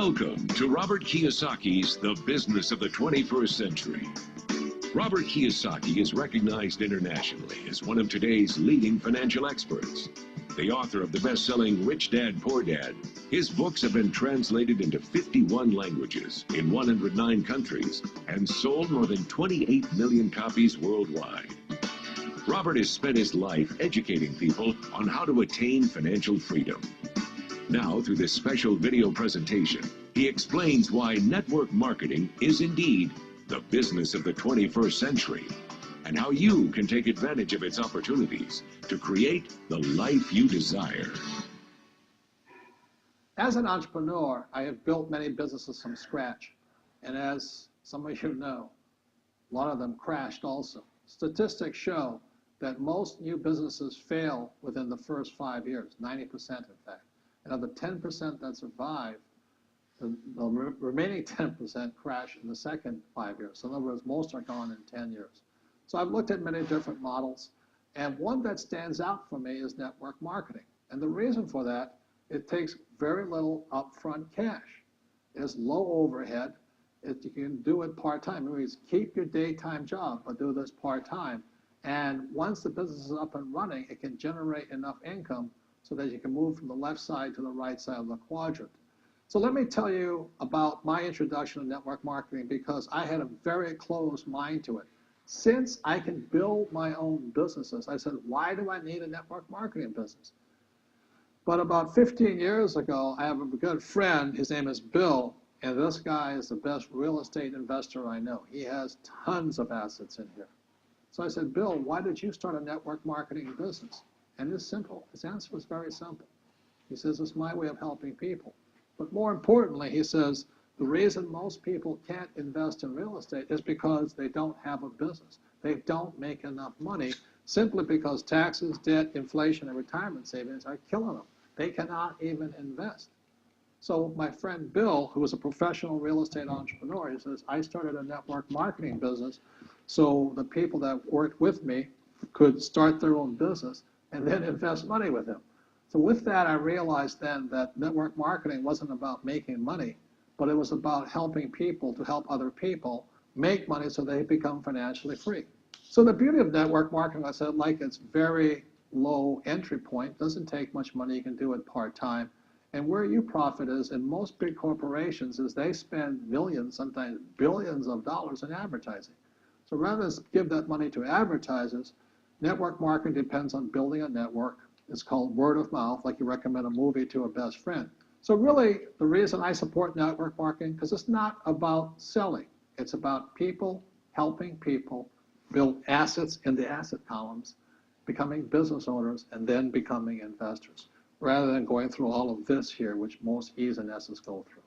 Welcome to Robert Kiyosaki's The Business of the 21st Century. Robert Kiyosaki is recognized internationally as one of today's leading financial experts. The author of the best-selling Rich Dad, Poor Dad, his books have been translated into 51 languages in 109 countries and sold more than 28 million copies worldwide. Robert has spent his life educating people on how to attain financial freedom. Now, through this special video presentation, he explains why network marketing is indeed the business of the 21st century, and how you can take advantage of its opportunities to create the life you desire. As an entrepreneur, I have built many businesses from scratch, and as some of you know, a lot of them crashed also. Statistics show that most new businesses fail within the first 5 years, 90% in fact. And of the 10% that survive, the remaining 10% crash in the second 5 years. So in other words, most are gone in 10 years. So I've looked at many different models, and one that stands out for me is network marketing. And the reason for that, it takes very little upfront cash. It's low overhead. You can do it part-time. It means keep your daytime job, but do this part-time. And once the business is up and running, it can generate enough income so that you can move from the left side to the right side of the quadrant. So let me tell you about my introduction to network marketing, because I had a very closed mind to it. Since I can build my own businesses, I said, why do I need a network marketing business? But about 15 years ago, I have a good friend, his name is Bill, and this guy is the best real estate investor I know. He has tons of assets in here. So I said, Bill, why did you start a network marketing business? And it's simple. His answer was very simple. He says, it's my way of helping people. But more importantly, he says, the reason most people can't invest in real estate is because they don't have a business. They don't make enough money simply because taxes, debt, inflation, and retirement savings are killing them. They cannot even invest. So my friend Bill, who is a professional real estate entrepreneur, he says, I started a network marketing business so the people that worked with me could start their own business and then invest money with him. So with that, I realized then that network marketing wasn't about making money, but it was about helping people to help other people make money so they become financially free. So the beauty of network marketing, I said, like it's very low entry point, doesn't take much money, you can do it part-time. And where you profit is in most big corporations is they spend millions, sometimes billions of dollars in advertising. So rather than give that money to advertisers, network marketing depends on building a network. It's called word of mouth, like you recommend a movie to a best friend. So really, the reason I support network marketing, because it's not about selling. It's about people helping people build assets in the asset columns, becoming business owners, and then becoming investors, rather than going through all of this here, which most E's and S's go through.